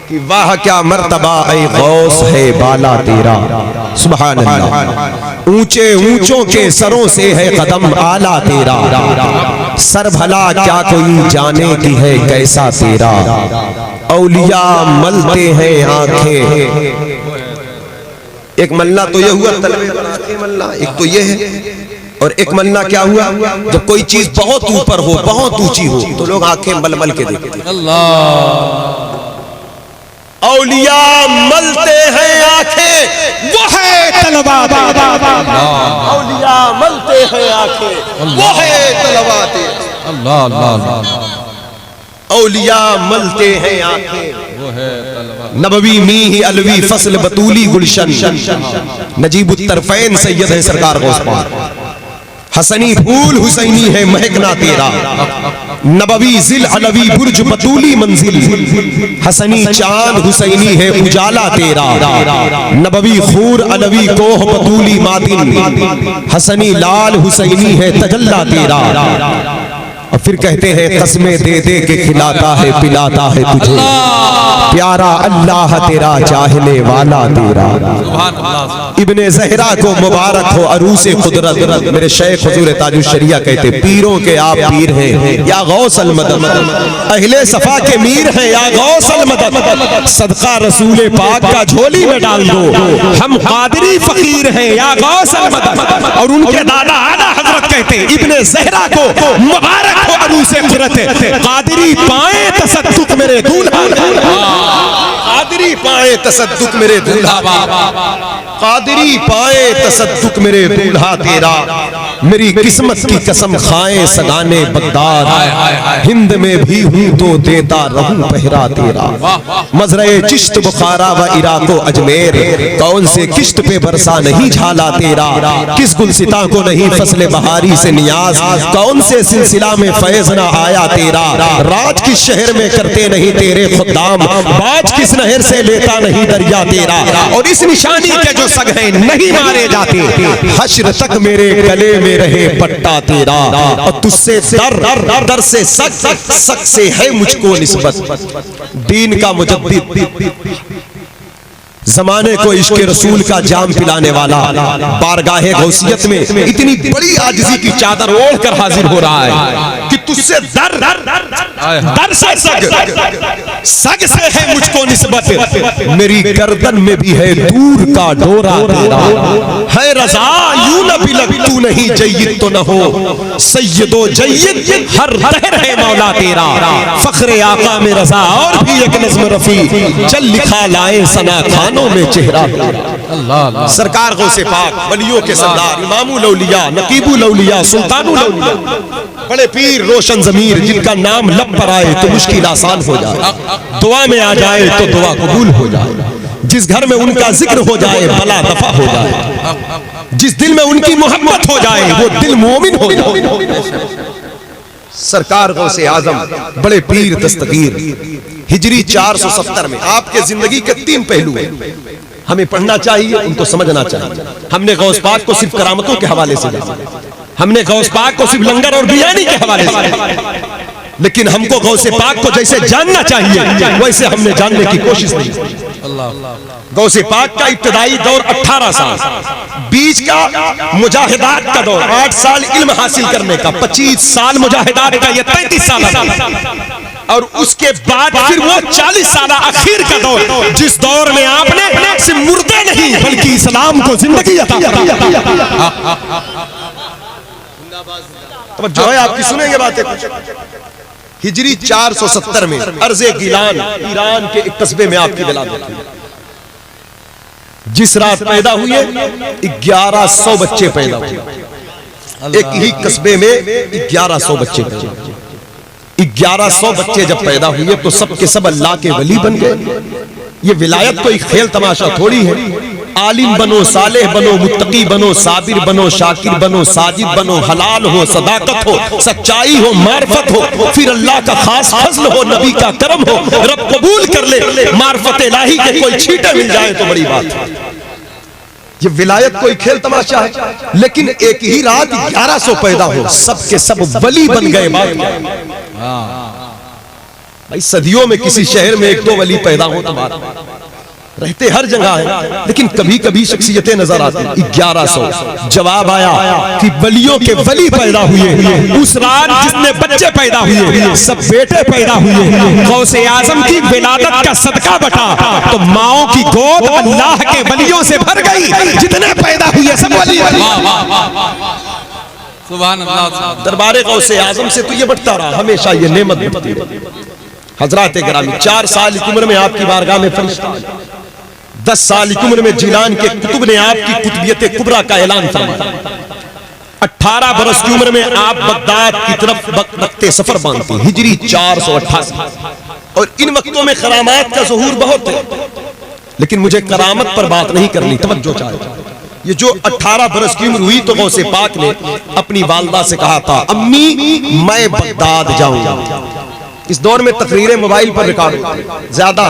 کہ واہ کیا مرتبہ اے غوث ہے بالا تیرا، سبحان اللہ، اونچے اونچوں کے سروں سے ہے قدم آلہ تیرا، سر بھلا کیا کوئی جانے کی ہے کیسا تیرا، اولیاء ملتے ہیں آنکھیں۔ ایک ملنا تو یہ ہوا طلبے آنکھیں ملنا، ایک تو یہ ہے، اور ایک ملنا کیا ہوا جب کوئی چیز بہت اوپر ہو، بہت اونچی ہو تو لوگ آنکھیں مل مل کے دیکھتے ہیں۔ اولیاء ملتے ہیں آنکھیں، وہ ہے طلبہ تیرا، اولیاء ملتے ہیں آنکھیں، وہ ہے طلبہ تیرا، اولیاء ملتے ہیں آنکھیں، نبوی میہ علوی فصل بطولی گلشن، نجیب الطرفین سید ہے سرکار غوث پاک، حسنی پھول حسینی ہے مہکنا تیرا، نبوی ذل علوی برج بطولی منزل، حسنی چاند حسینی ہے اجالا تیرا، نبوی خور علوی کوہ بطولی مادن، حسنی لال حسینی ہے تجلا تیرا، اور پھر کہتے ہیں قسمیں دے دے کے کھلاتا ہے پلاتا ہے تجھے، پیارا اللہ تیرا چاہنے والا تیرا۔ ابن زہرا کو مبارک ہو عروس قدرت، میرے شیخ حضور تاج الشریعہ کہتے پیروں کے آپ پیر ہیں یا غوث المدد، اہل صفا کے میر ہیں یا غوث المدد، صدقہ رسول پاک کا جھولی میں ڈال دو، ہم قادری فقیر ہیں یا غوث المدد۔ اور ان کے دادا اعلیٰ حضرت کہتے ابن زہرا کو مبارک ہو عروس قدرت، قادری پائیں تصدق میرے دولہا، قادری پائیں تصدق میرے دولہا، قادری پائیں تصدق میرے دولہا تیرا، میری قسمت کی قسم کھائیں سگانے بغداد، ہند میں بھی ہوں تو دیتا رہوں پہرا تیرا، مزرعِ چشت بخارا و عراق و اجمیر، کون سے کشت پہ برسا نہیں جھالا تیرا، کس گلستاں کو نہیں فصل بہاری سے نیاز، کون سے سلسلہ میں فیض نہ آیا تیرا، راج کس شہر میں کرتے نہیں تیرے خدام، باج کس نہر سے لیتا نہیں دریا تیرا، اور اس نشانی کے جو سگ ہیں نہیں مارے جاتے، حشر تک میرے گلے میں رہے پٹا تیرا، اور تجھ سے در سے سگ، سگ سے ہے مجھ کو نسبت، دین کا مجدد، زمانے کو عشق رسول کا جام پلانے والا، بارگاہ غوثیت میں اتنی بڑی عاجزی کی چادر اوڑھ کر حاضر ہو رہا ہے کہ تجھ سے در سے سگ سے ہے مجھ کو نسبت، میری گردن میں بھی ہے دور کا ڈورا تیرا، ہے رضا یوں نہ بلک تو نہیں جید تو نہ ہو سید و جید، ہر دہر ہے مولا تیرا، فخر آقا میں رضا اور بھی ایک نظم رفیع، چل لکھا لائے ثنا خانوں میں چہرہ، سرکار غوث پاک ولیوں کے سردار، امام الاولیاء، نقیب الاولیاء، سلطان الاولیاء، بڑے پیر روشن ضمیر، جن کا نام لب پر آئے تو مشکل آسان ہو جائے، دعا میں آ جائے تو دعا قبول ہو جائے، جس گھر میں ان کا ذکر ہو جائے بلا دفع ہو جائے، جس دل میں ان کی محبت ہو جائے وہ دل مومن ہو جائے۔ سرکار غوث اعظم بڑے پیر دستگیر، ہجری 470 میں آپ کے زندگی کے 3 پہلو ہیں، ہمیں پڑھنا چاہیے، ان کو سمجھنا چاہیے۔ ہم نے غوث پاک کو صرف کرامتوں کے حوالے سے جانا، ہم نے غوث پاک کو صرف لنگر اور بریانی کے حوالے سے، لیکن ہم کو غوث پاک کو جیسے جاننا چاہیے ویسے ہم نے جاننے کی کوشش نہیں کی۔ غوث پاک کا ابتدائی دور 18 سال، بیچ کا مجاہدات کا دور 8 سال علم حاصل کرنے کا، 25 سال مجاہدات کا، یہ 33 سال، اور اس کے بعد پھر وہ 40 سالہ اخیر کا دور، جس دور میں آپ نے صرف مردے نہیں بلکہ اسلام کو زندگی عطا کی۔ توجہ ہے آپ کی، سنیں گے باتیں کچھ۔ ہجری 470 میں ارض گیلان ایران کے ایک قصبے میں آپ کی ولادت ہوئی، جس رات پیدا ہوئے 1100 بچے پیدا ہوئے، ایک ہی قصبے میں 1100 بچے پیدا ہوئے۔ 1100 بچے جب پیدا ہوئے تو سب کے سب اللہ کے ولی بن گئے۔ یہ ولایت کوئی کھیل تماشا تھوڑی ہے، عالم بنو، صالح بنو، متقی بنو، صابر بنو، شاکر بنو، ساجد بنو، حلال ہو، صداقت ہو، سچائی ہو، معرفت ہو، پھر اللہ کا خاص فضل ہو، نبی کا کرم ہو، رب قبول کر لے، معرفت الہی کے کوئی چھیٹے مل جائے تو بڑی بات ہے۔ یہ ولایت کوئی کھیل تماشا ہے، لیکن ایک ہی رات 1100 پیدا ہو، سب کے سب ولی بن گئے۔ بات بھائی صدیوں میں کسی شہر میں ایک دو ولی پیدا ہو تو بات رہتے ہر جگہ ہیں، لیکن کبھی کبھی شخصیتیں نظر آتی. 1100 جواب آیا کہ ولیوں کے ولی پیدا ہوئے. اس رات جس نے بچے پیدا ہوئے سب بیٹے پیدا ہوئے. غوث اعظم کی ولادت کا صدقہ بٹا تو ماؤں کی گود اللہ کے ولیوں سے بھر گئی. جتنے پیدا ہوئے سب ولی. سبحان اللہ. دربار غوث اعظم سے تو یہ بٹتا رہا ہمیشہ، یہ نعمت بٹتی. حضرات گرامی 4 سال کی عمر میں آپ کی بارگاہ میں فرشتہ، 10 سال کی عمر میں جیلان کے کتب نے آپ کی قطبیت کبریٰ کا اعلان فرمایا. 18 برس کی عمر میں آپ بغداد کی طرف نقطۂ سفر باندھتے ہیں، ہجری 488. اور ان وقتوں میں کرامات کا ظہور بہت ہے، لیکن مجھے کرامت پر بات نہیں کرنی، توجہ چاہیے. یہ جو 18 برس کی عمر ہوئی تو غوث پاک نے اپنی والدہ سے کہا تھا امی میں بغداد جاؤں گا. اس دور میں تقریریں موبائل پر ریکارڈ زیادہ.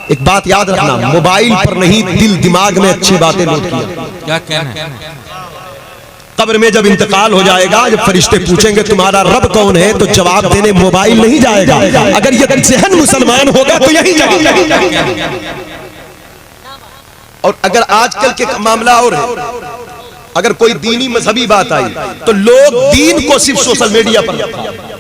ایک بات یاد رکھنا، موبائل پر نہیں، دل دماغ میں اچھی باتیں نوٹ کیا. کیا کہنا ہے؟ قبر میں جب انتقال ہو جائے گا، جب فرشتے پوچھیں گے تمہارا رب کون ہے تو جواب دینے موبائل نہیں جائے گا. اگر یہ ذہن مسلمان ہوگا تو یہی جائے. اور اگر آج کل کے معاملہ اور ہے، اگر کوئی دینی مذہبی بات آئی تو لوگ دین کو صرف سوشل میڈیا پر رکھتے ہیں.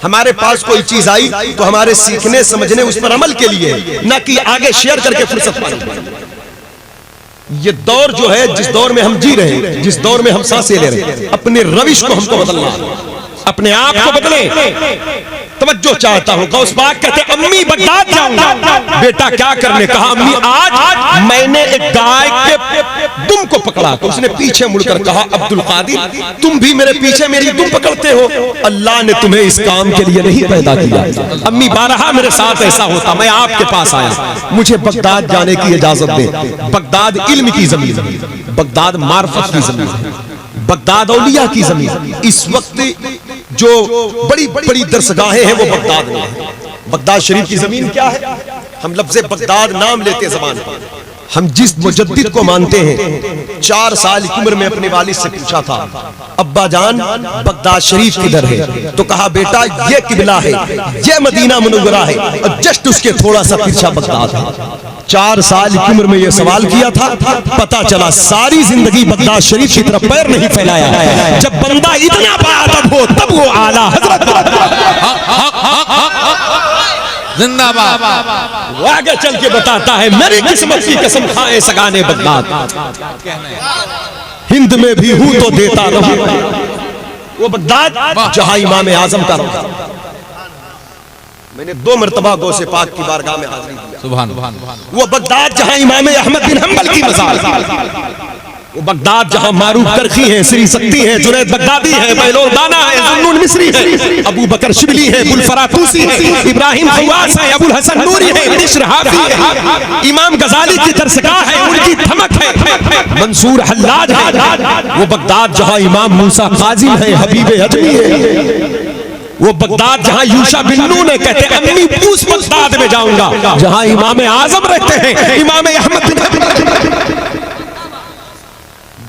ہمارے پاس کوئی چیز آئی تو ہمارے سیکھنے سمجھنے اس پر عمل کے لیے، نہ کہ آگے شیئر کر کے فرصت پائیں. یہ دور جو ہے، جس دور میں ہم جی رہے ہیں، جس دور میں ہم سانسیں لے رہے ہیں، اپنے روش کو ہم کو بدلنا ہے، اپنے آپ کو بدلیں. توجہ چاہتا ہوں. غوث پاک کہتے ہیں امی بغداد جاؤں گا. بیٹا کیا کرنے؟ کہا امی آج میں نے ایک گائے کے دم کو پکڑا. تو اس نے پیچھے مڑ کر کہا عبد القادر تم بھی میرے پیچھے میری دم پکڑتے ہو؟ اللہ نے تمہیں اس کام کے لیے نہیں پیدا کیا. امی بارہا میرے ساتھ ایسا ہوتا، میں آپ کے پاس آیا. مجھے بغداد جانے کی اجازت دے. بغداد علم کی زمین، بغداد معرفت کی زمین، بغداد اولیاء کی زمین. اس وقت جو بڑی بڑی درسگاہیں ہیں وہ بغداد میں ہیں. بغداد شریف کی زمین کیا ہے؟ ہم لفظ بغداد نام لیتے زبان پر. ہم جس مجدد کو مانتے ہیں 4 سال کی عمر میں اپنے والد سے پوچھا تھا ابا جان بغداد شریف کدھر ہے؟ تو کہا بیٹا یہ قبلہ ہے، یہ مدینہ منورہ ہے، اور جسٹ اس کے تھوڑا سا پیچھے بغداد ہے. 4 سال کی عمر میں یہ سوال کیا تھا. پتا چلا ساری زندگی بغداد شریف کی طرف پیر نہیں پھیلایا. جب بندہ اتنا باادب ہو تب وہ اعلیٰ حضرت زندہ باد. وہ آگے چل کے بتاتا ہے میری قسمت کی قسم کھائے سگانے بغداد، ہند میں بھی ہوں تو دیتا رہوں. وہ بغداد جہاں امام اعظم کا روضہ. میں نے 2 مرتبہ غوث پاک کی بارگاہ میں حاضری دیا. سبحان. وہ بغداد جہاں امام احمد بن حنبل کی مزار، وہ بغداد جہاں معروف کرخی ہیں، سری سکتی ہیں، جنید بغدادی ہیں، بیلول دانا ہے، ذوالنون مصری ہے، ابو بکر شبلی ہے، ابوالفراتوسی ہے، ابراہیم خواص ہے، ابو الحسن نوری ہے، بشر حافی ہے، امام غزالی کی درسگاہ ہے، ان کی دھمک ہے، منصور حلاج ہے. وہ بغداد جہاں امام موسیٰ قاظم ہے، حبیب اجمی ہے. وہ بغداد جہاں یوشع بن نون ہے، کہتے ہیں امی اس بغداد میں جاؤں گا جہاں امام اعظم رہتے ہیں، امام احمد بن حنبل،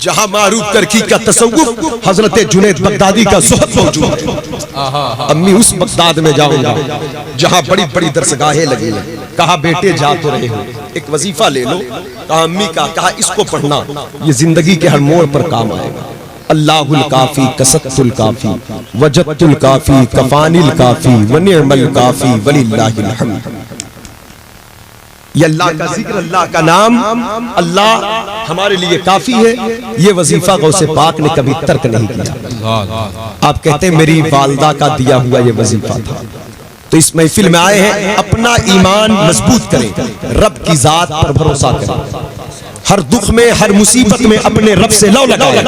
جہاں معروف کرکی کا تصوف حضرت جنید بغدادی کا زہد موجود ہے. امی اس بغداد میں جاؤں گا جہاں بڑی بڑی درسگاہیں لگی ہیں. کہا بیٹے جا تو رہے ہو، ایک وظیفہ لے لو. کہا امی کا، کہا اس کو پڑھنا، یہ زندگی کے ہر موڑ پر کام آئے گا. اللہ الکافی کسقت الکافی وجدت الکافی کفانی الکافی ونعم الکافی وللہ الحمد. یہ اللہ کا ذکر، اللہ کا نام، اللہ ہمارے لیے کافی ہے. یہ وظیفہ غوث پاک نے کبھی ترک نہیں کیا. آپ کہتے ہیں میری والدہ کا دیا ہوا یہ وظیفہ تھا. تو اس محفل میں آئے ہیں اپنا ایمان مضبوط کریں، رب کی ذات پر بھروسہ کریں. ہر دکھ میں، ہر مصیبت میں اپنے رب سے لو لگائیں،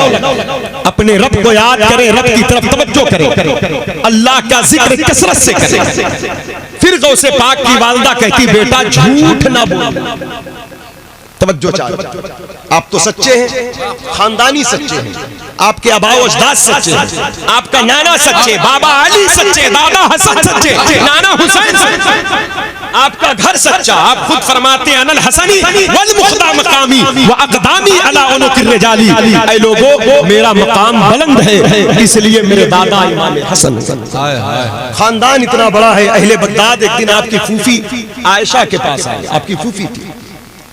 اپنے رب کو یاد کریں، رب کی طرف توجہ کریں، اللہ کا ذکر کثرت سے کریں. پھر غوث پاک کی والدہ کہتی بیٹا جھوٹ نہ بول. توجہ چاہیے. آپ تو سچے ہیں، خاندانی سچے ہیں، آپ کے آباء و اجداد سچے ہیں، آپ کا نانا سچے، بابا علی سچے، دادا حسن سچے، نانا حسین سچے. آپ کا گھر سچا. آپ خود فرماتے ہیں انل حسنی والمخدا مقامی واقدامی علی عنق الرجالی. اے لوگوں میرا مقام بلند ہے اس لیے میرے دادا امام حسن. خاندان اتنا بڑا ہے. اہل بغداد ایک دن آپ کی پھوپھی عائشہ کے پاس آئے. آپ کی پھوپھی تھی.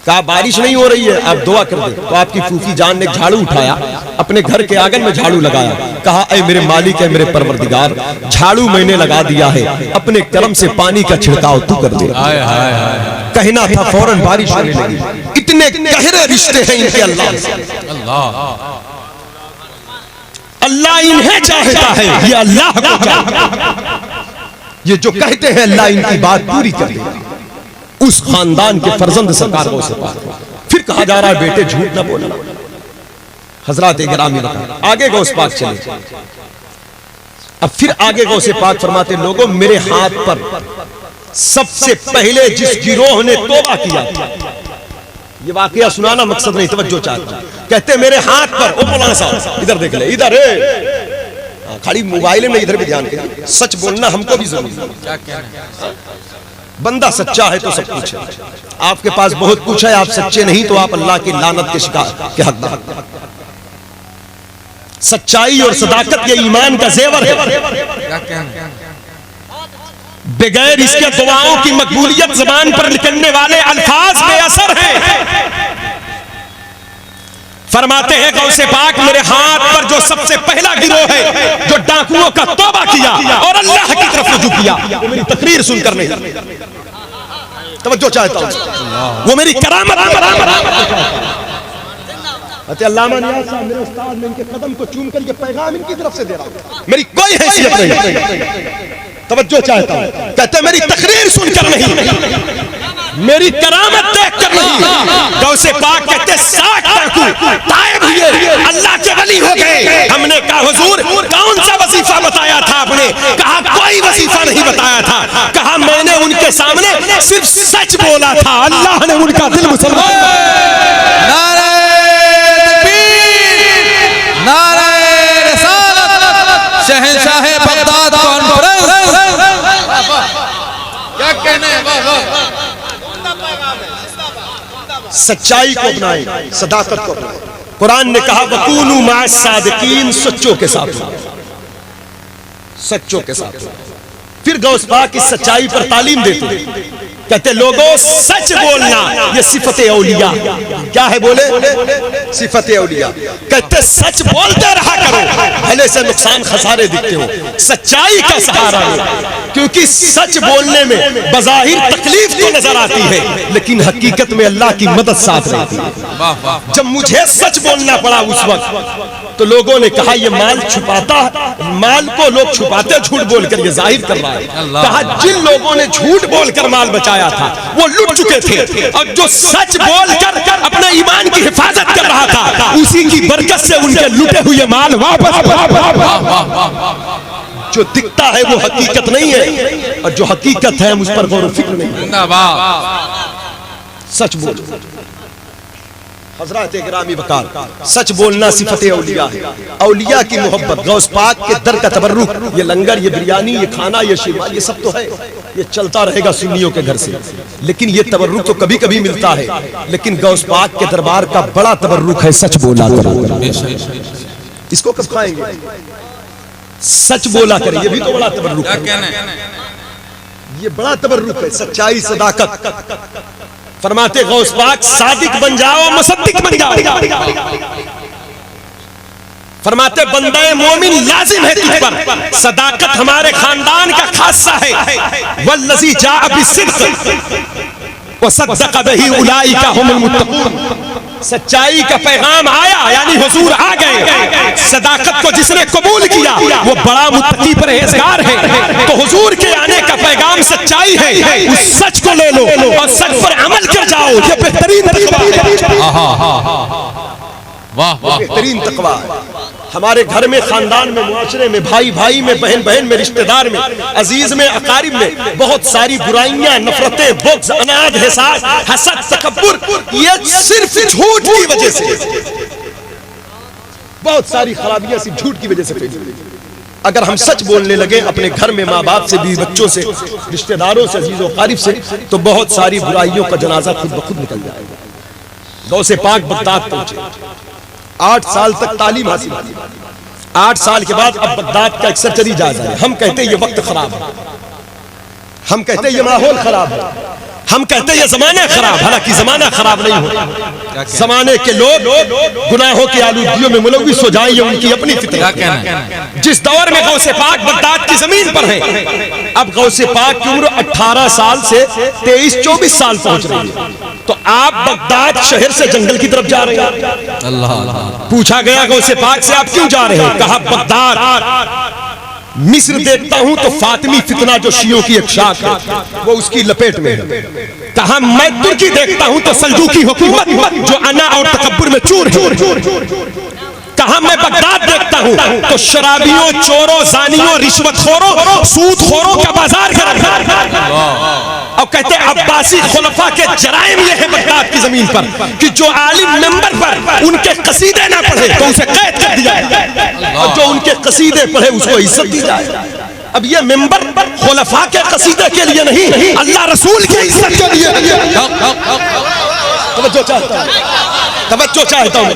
کہا بارش نہیں ہو رہی ہے آپ دعا کر دیں. تو آپ کی پھوپھی جان نے جھاڑو اٹھایا, اپنے گھر کے آنگن میں جھاڑو لگایا. کہا اے میرے مالک ہے میرے پروردگار, جھاڑو میں نے لگا دیا ہے, اپنے کرم سے پانی کا چھڑکاؤ تو کر دے. کہنا تھا فوراً بارش ہونے لگی. اتنے گہرے رشتے ہیں ان کے اللہ سے. اللہ انہیں چاہتا ہے, یہ اللہ کو چاہتا ہے. یہ جو کہتے ہیں اللہ ان کی بات پوری کر دے. اس خاندان کے فرزند سرکار کو سے پاک. پھر کہا جا رہا ہے بیٹے جھوٹ نہ بولنا. حضرات گرامی آگے غوث پاک چلے. اب پھر آگے غوث پاک فرماتے لوگوں میرے ہاتھ پر سب سے پہلے جس گروہ نے توبہ کیا تھا, یہ واقعہ سنانا مقصد نہیں, توجہ چاہتا. کہتے میرے ہاتھ پر, او مولانا صاحب ادھر دیکھ لے, ادھر کھڑی موبائل میں ادھر بھی دھیان کریں. سچ بولنا ہم کو بھی ضروری ہے. بندہ سچا ہے تو سب کچھ ہے. آپ کے پاس بہت کچھ ہے, آپ سچے نہیں تو آپ اللہ کی لعنت کے شکار کے حقدار. سچائی اور صداقت یہ ایمان کا زیور ہے. بغیر اس کے دعاؤں کی مقبولیت زبان پر نکلنے والے الفاظ بے اثر ہیں. فرماتے ہیں غوث پاک میرے ہاتھ پر جو سب سے پہلا گروہ ہے جو ڈاکوؤں کا توبہ کیا اور اللہ کی طرف رجوع کیا, وہ میری تقریر سن کر نہیں, توجہ چاہتا ہوں, وہ میری کرامت. علامہ نیاز صاحب میرے استاد, میں ان کے قدم کو چوم کر یہ پیغام ان کی طرف سے دے رہا ہوں. میری کوئی حیثیت نہیں, توجہ چاہتا ہوں. کہتے میری تقریر سن کر نہیں, میری کرامت دیکھ کر نہیں. غوث پاک کہتے 60 ڈاکو تائب ہوئے, اللہ کے ولی ہو گئے. ہم نے کہا حضور کون سا وظیفہ بتایا تھا آپ نے؟ کہا کوئی وظیفہ نہیں بتایا تھا. کہا میں نے ان کے سامنے صرف سچ بولا تھا, اللہ نے ان کا دل مسلمان. نعرہ تکبیر, نعرہ رسالت, شہنشاہ بغداد کانفرنس. کیا کہنے ہیں, سچائی کو اپنائیں, صداقت کو اپنائیں. قرآن نے کہا وَكُونُوا مَعَ الصَّادِقِينَ, سچوں کے ساتھ, سچوں کے ساتھ. پھر غوث پاک اس سچائی پر تعلیم دیتے ہیں. کہتے لوگوں سچ بولنا یہ صفت اولیاء. کیا ہے بولے؟ صفت اولیاء. کہتے سچ بولتے رہا کرو, بھلے سے نقصان خسارے دکھتے ہو, سچائی کا سہارا ہے. کیونکہ سچ بولنے میں بظاہر تکلیف تو نظر آتی ہے لیکن حقیقت میں اللہ کی مدد ساتھ رہتی ہے. جب مجھے سچ بولنا پڑا اس وقت تو لوگوں نے کہا یہ مال چھپاتا, مال کو لوگ چھپاتے جھوٹ بول کر, یہ ظاہر کر رہا ہے. کہا جن لوگوں نے جھوٹ بول کر مال بچایا تھا وہ لٹ چکے تھے, اور جو سچ بول کر اپنے ایمان کی حفاظت کر رہا تھا اسی کی برکت سے ان کے لٹے ہوئے مال واپس. جو دکھتا ہے وہ حقیقت نہیں ہے, اور جو حقیقت ہے ہم اس پر غور و فکر نہیں. سچ بولو. حضرات گرامی وقار, سچ بولنا صفت اولیاء ہے. اولیاء کی محبت, غوث پاک کے در کا تبرک, یہ لنگر, یہ بریانی, یہ کھانا, یہ شیرما, یہ سب تو ہے, یہ چلتا رہے گا سنیوں کے گھر سے. لیکن یہ تبرک تو کبھی کبھی ملتا ہے, لیکن غوث پاک کے دربار کا بڑا تبرک ہے سچ بولا کرو. اس کو کب کھائیں گے؟ سچ بولا کریں, یہ بھی تو بڑا تبرک ہے. یہ بڑا تبرک ہے, سچائی, صداقت. فرماتے غوث پاک صادق بن جاؤ, مصدق بن جاؤ. فرماتے بندہ مومن لازم ہے تجھ پر, صداقت ہمارے خاندان کا خاصہ ہے. والذی جاء بالصدق وصدق بہ اولئک هم المتقون. سچائی کا پیغام آیا یعنی حضور آ گئے. صداقت کو جس نے قبول کیا وہ بڑا متقی پرہیزگار ہے. تو حضور کے آنے کا پیغام سچائی ہے, اس سچ کو لے لو اور سچ پر عمل کر جاؤ. یہ بہترین تقویٰ ہے, بہترین تقویٰ ہے. ہمارے گھر میں, خاندان میں, معاشرے میں, بھائی بھائی میں, بہن بہن میں, رشتہ دار میں, عزیز میں, اقارب میں بہت ساری برائیاں, نفرتیں, بغض, عناد, حسد, تکبر, یہ صرف جھوٹ کی وجہ سے, بہت ساری خرابیاں صرف جھوٹ کی وجہ سے پھیلی. اگر ہم سچ بولنے لگے اپنے گھر میں ماں باپ سے، بیوی بچوں سے، رشتہ داروں سے، عزیز و اقارب سے، تو بہت ساری برائیوں کا جنازہ خود بخود نکل جائے گا۔ غوث پاک بغداد پہنچے، 8 سال تک تعلیم حاصل کی، 8 سال کے بعد اب بغداد کا ایک سرجری جائزہ ہے۔ ہم کہتے ہیں یہ وقت خراب ہے، ہم کہتے ہیں یہ ماحول خراب ہے، ہم کہتے ہیں یہ زمانہ خراب، حالانکہ زمانہ خراب نہیں ہوتا۔ زمانے کے لوگ گناہوں کی آلودگیوں میں ملوث ہو جائیں، یہ ان کی اپنی فطرت ہے۔ جس دور میں غوث پاک بغداد کی زمین پر ہیں، اب غوث پاک کی عمر 18 سال سے 23-24 سال پہنچ رہی ہے، تو آپ بغداد شہر سے جنگل کی طرف جا رہے ہیں۔ اللہ پوچھا گیا غوث پاک سے آپ کیوں جا رہے ہیں؟ کہا بغداد مصر دیکھتا ہوں تو فاطمی فتنہ جو شیعوں کی ایک شاخ ہے وہ اس کی لپیٹ میں ہے۔ کہا میں ترکی دیکھتا ہوں تو سلجوقی حکومت جو انا اور تکبر میں چور ہے۔ کہا میں بغداد دیکھتا ہوں تو شرابیوں، چوروں، زانیوں، رشوت خوروں، سود خوروں کا بازار گرم ہے۔ اور کہتے ہیں عباسی خلفاء کے جرائم یہ ہے بغداد کی زمین پر کہ جو عالم منبر پر ان کے قصیدے نہ پڑھے تو اسے قید کر دیا جائے، اور جو ان کے قصیدے پڑھے اس کو عزت دی جائے۔ اب یہ منبر خلفاء کے قصیدے کے لیے نہیں، اللہ رسول کی عزت کے لیے۔ توجہ چاہتا ہوں، توجہ چاہتا ہوں،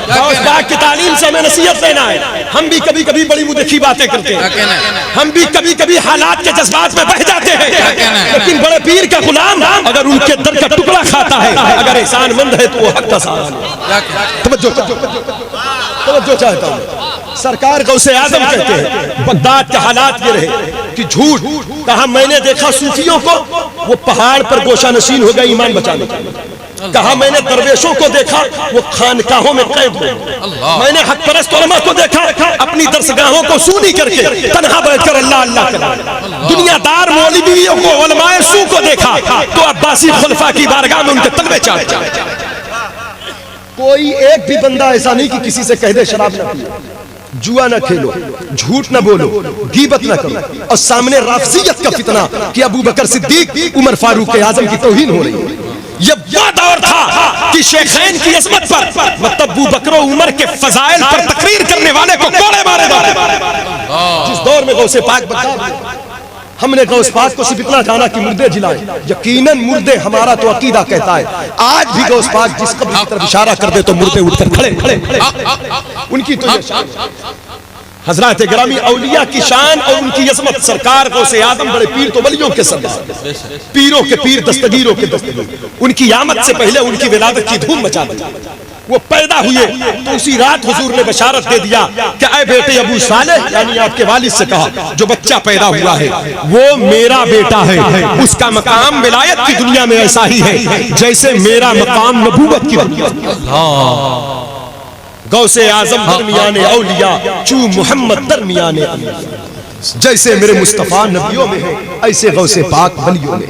غوث پاک کی تعلیم سے ہمیں نصیحت لینا ہے۔ ہم بھی کبھی کبھی بڑی مدخی باتیں کرتے ہیں، ہم بھی کبھی کبھی حالات کے جذبات میں بہہ جاتے ہیں، لیکن بڑے پیر کا غلام اگر ان کے در کا ٹکڑا کھاتا ہے، اگر احسان مند ہے تو وہ حق کا سہارا ہے۔ توجہ چاہتا ہوں، سرکار غوث اعظم کہتے ہیں بغداد کے حالات یہ رہے کہ جھوٹ۔ کہا میں نے دیکھا صوفیوں کو وہ پہاڑ پر گوشہ نشین ہو گئے ایمان بچانے کے لیے۔ کہا میں نے درویشوں کو دیکھا وہ خانقاہوں میں قید ہوئے۔ میں نے حق پرست علماء کو دیکھا اپنی درسگاہوں کو سونی کر کے تنہا بیٹھ کر اللہ اللہ کرتے۔ دنیا دار مولویوں کو، علماء سو کو دیکھا تو عباسی خلفاء کی بارگاہ میں ان کے تلوے چاہتے۔ کوئی ایک بھی بندہ ایسا نہیں کہ کسی سے کہہ دے شراب نہ پیو، جوا نہ کھیلو، جھوٹ نہ بولو، غیبت نہ کرو، اور سامنے رافضیت کا فتنہ کہ ابو بکر صدیق، عمر فاروق اعظم کی توہین ہو رہی ہے۔ یہ وہ دور تھا کہ شیخین کی عظمت پر مطلب ابو بکر و عمر کے فضائل پر تقریر کرنے والے کو کوڑے مارے جاتے۔ جس دور میں غوث پاک بغداد، ہم نے غوث پاک کو صرف اتنا جانا کہ مردے جلائے، یقیناً مردے ہمارا تو عقیدہ کہتا ہے۔ آج بھی غوث پاک جس قبر کی طرف اشارہ کر دے تو مردے اٹھ کر کھڑے ان کی تو یہ شان۔ حضرات گرامی، اولیاء کی شان اور ان کی عظمت، سرکار غوث اعظم بڑے پیر تو ولیوں کے سردار، پیروں کے پیر، دستگیروں کے دستگیر۔ ان کی آمد سے پہلے ان کی ولادت کی دھوم مچا دی۔ وہ پیدا ہوئے تو اسی رات حضور نے بشارت دے دیا کہ اے بیٹے ابو صالح، یعنی آپ کے والد سے کہا جو بچہ پیدا ہوا ہے وہ میرا بیٹا ہے، اس کا مقام ولایت کی دنیا میں ایسا ہی ہے جیسے میرا مقام نبوت کی دنیا میں۔ غوث اعظم درمیان اولیاء، چو محمد درمیان اولیاء، جیسے میرے مصطفیٰ نبیوں میں ہے ایسے غوث پاک ولیوں میں۔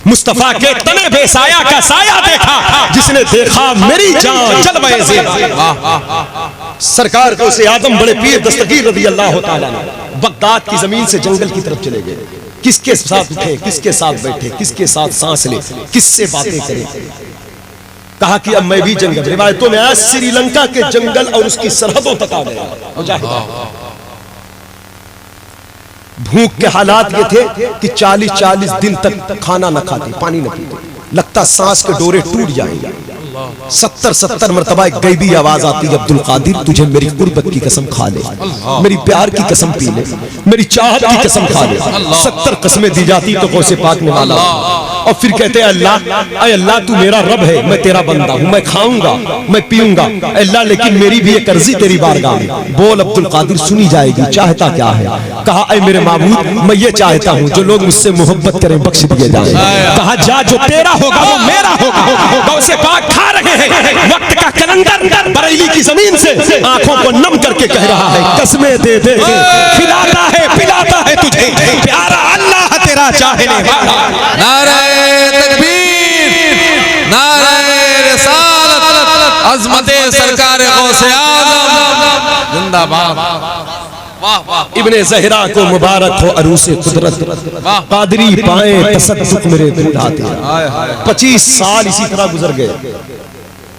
مصطفیٰ کے تنے بے سایہ کا سایہ دیکھا، جس نے دیکھا میری جان جلوے زیبا۔ سرکار غوث اعظم بڑے پیر دستگیر رضی اللہ تعالیٰ بغداد کی زمین سے جنگل کی طرف چلے گئے۔ کس کے ساتھ اٹھے، کس کے ساتھ بیٹھے، کس کے ساتھ سانس لے، کس سے باتیں کرے۔ کہا کہ اب میں بھی جنگل، روایتوں میں آیا سری لنکا کے جنگل اور اس کی سرحدوں تک آ گیا۔ بھوک کے حالات یہ تھے کہ 40 دن تک کھانا نہ کھاتے، پانی نہ پیتے، لگتا سانس کے ڈورے ٹوٹ جائیں گے۔ 70 مرتبہ ایک غیبی آواز آتی ہے، عبد القادر تجھے میری قربت کی قسم کھا لے، میری پیار کی قسم پی لے، میری چاہت کی قسم کھا لے۔ 70 قسمیں دی جاتی تو غوث پاک نے والا، اور پھر کہتے ہیں اللہ، اے اللہ تو میرا رب ہے، میں تیرا بندہ ہوں، میں کھاؤں گا، میں پیوں گا، اے اللہ لیکن میری بھی ایک عرضی تیری بارگاہ میں۔ بول عبد القادر، سنی جائے گی، چاہتا کیا ہے؟ کہا اے میرے معبود، میں یہ چاہتا ہوں جو لوگ مجھ سے محبت کریں بخش دیے جائیں۔ کہا جا، جو تیرا ہوگا وہ میرا ہوگا۔ غوث پاک کھا رہے ہیں، وقت کا کلندر بریلی کی زمین سے آنکھوں کو نم کر کے کہہ رہا ہے قسمیں دے دے کے کھلاتا ہے پلاتا ہے تجھے پیارا اللہ تیرا چاہنے والا۔ نعرہ تکبیر، نعرہ رسالت، عظمت سرکار غوث اعظم زندہ باد۔ ابن زہرا کو مبارک ہو عروس قدرت، قادری پائیں تصدق میرے دلاتے۔ 25 سال اسی طرح گزر گئے،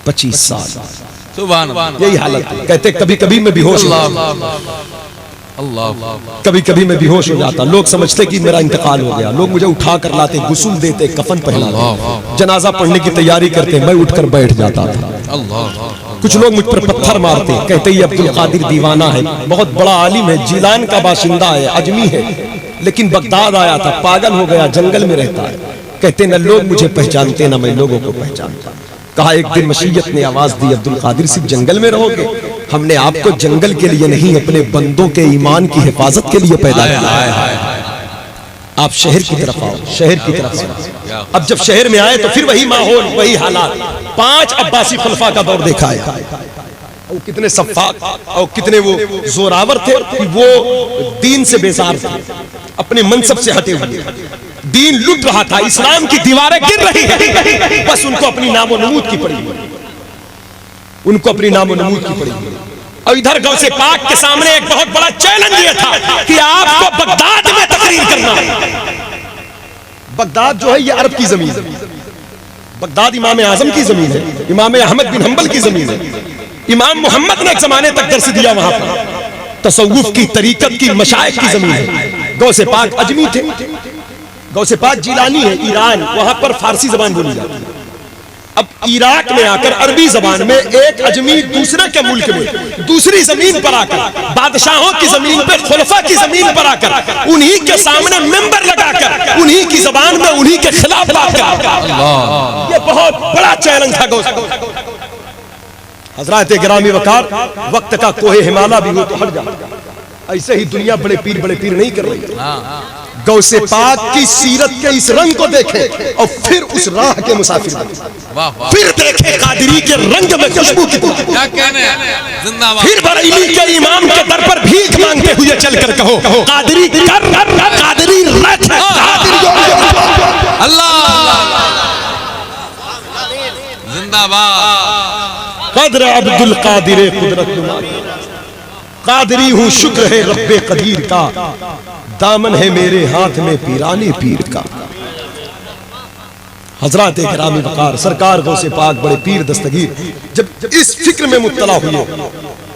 25 سال سبحان اللہ، یہی حالت ہے۔ کہتے کبھی کبھی میں بھی ہوش کبھی کبھی میں بیہوش ہو جاتا، لوگ سمجھتے کہ میرا انتقال ہو گیا، لوگ مجھے اٹھا کر لاتے، غسل دیتے، کفن پہناتے، جنازہ پڑھنے کی تیاری کرتے، میں اٹھ کر بیٹھ جاتا تھا۔ کچھ لوگ مجھ پر پتھر مارتے، کہتے یہ عبد القادر دیوانہ ہے، بہت بڑا عالم ہے، جیلان کا باشندہ ہے، اجمی ہے، لیکن بغداد آیا تھا، پاگل ہو گیا، جنگل میں رہتا ہے۔ کہتے نہ لوگ مجھے پہچانتے نہ میں لوگوں کو پہچانتا۔ کہا ایک دن مشیت نے آواز دی عبد القادر صرف جنگل میں رہو گے؟ ہم نے آپ کو جنگل کے لیے نہیں اپنے بندوں کے ایمان کی حفاظت کے لیے پیدا کیا۔ آپ شہر کی طرف آؤ، شہر کی طرف آؤ۔ اب جب شہر میں آئے تو پھر وہی ماحول، وہی حالات۔ 5 عباسی خلفاء کا دور دیکھا ہے، اور کتنے صفاق اور کتنے وہ زوراور تھے کہ وہ دین سے بیزار تھے، اپنے منصب سے ہٹے ہوئے، دین لٹ رہا تھا، اسلام کی دیواریں گر رہی ہیں، بس ان کو اپنی نام و نمود کی پڑی، ان کو اپنی نام و نمود کی پڑی۔ اور ادھر غوث پاک کے سامنے ایک بہت بڑا چیلنج یہ تھا کہ آپ کو بغداد میں تقریر کرنا ہے۔ بغداد جو ہے یہ عرب کی زمین ہے، بغداد امام اعظم کی زمین ہے، امام احمد بن حنبل کی زمین ہے، امام محمد نے ایک زمانے تک درس دیا وہاں پر، تصوف کی، طریقت کی، مشائخ کی زمین ہے۔ غوث پاک اجمی تھے، غوث پاک جیلانی ہے، ایران، وہاں پر فارسی زبان بولی جاتی ہے۔ اب عراق میں آ کر عربی زبان میں ایک اجمی دوسرے کے ملک میں دوسری زمین پر آ کر، بادشاہوں کی زمین پر، خلفاء کی زمین پر آ کر، انہی کے سامنے ممبر لگا کر انہی کی زبان میں انہی کے خلاف بات کر، یہ بہت بڑا چیلنج تھا غوث۔ حضرات گرامی وقار، وقت کا کوہ ہمالہ بھی ہو تو ہٹ جا، ایسے ہی دنیا بڑے پیر نہیں کر رہی۔ غوث پاک کی سیرت کے اس رنگ کو دیکھیں اور پھر اس راہ کے مسافر بنیں، پھر دیکھیں قادری کے رنگ میں خوشبو کی، پھر بریلی کے امام کے در پر بھیک مانگتے ہوئے چل کر کہو قادری کر، قادری رکھ، اللہ زندہ باد۔ قدر عبد القادر قدرت نما، قادری ہوں شکر ہے رب قدیر کا، دامن ہے میرے ہاتھ میں پیرانے پیر کا۔ حضرات کرام وقار، سرکار غوث پاک بڑے پیر دستگیر جب اس فکر میں مبتلا ہوئے